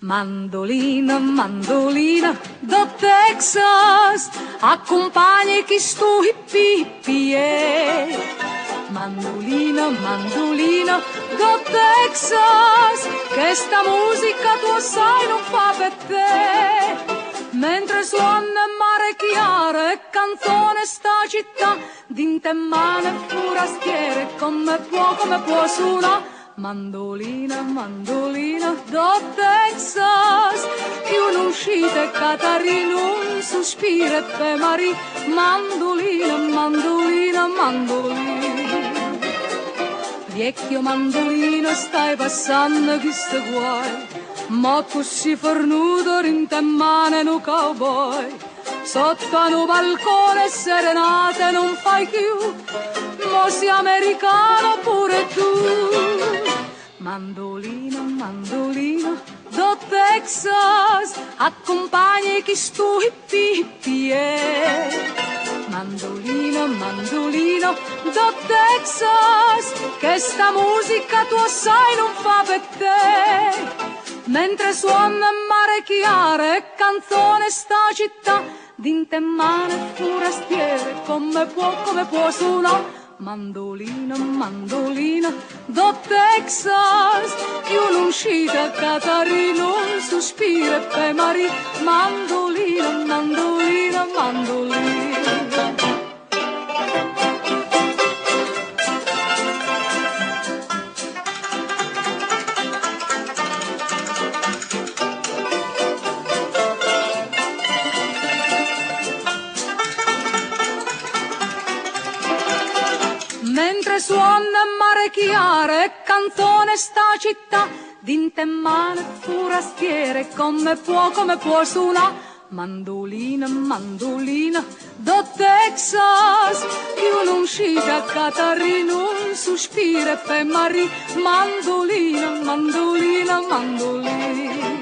Mandolina, mandolina, do Texas, accompagni chi stu hippie hippie. Mandolina, mandolina, do Texas, che sta musica tu sai non fa per te. Mentre suona mare chiaro e canzone sta città, dinte mane furastiere, come può suona. Mandolina, mandolina, do Texas, più non uscite Catarino, un sospiro e pe Marie. Mandolina, mandolina, mandolina. Vecchio mandolino, stai passando questo guai, ma così fornuto in te mane un cowboy. Sotto a un balcone serenate non fai più, mo sei americano pure tu. Mandolino, mandolino, do Texas, accompagni chi stu hippie hippie. Mandolino, mandolino, do Texas, che sta musica tu sai non fa per te. Mentre suona mare chiaro e canzone sta città, dinte mane furastiere, come può suonare. Mandolina, mandolina, do Texas, più non uscita Catarino, un sospiro e pe Marie. Mandolina, mandolina, mandolina. Mentre suona mare chiaro e canzone sta città, dinte mane furastiere, come può suonare. Mandolina, mandolina, do Texas, più non uscita Catarino, un sospiro e pe Marie. Mandolina, mandolina, mandolina.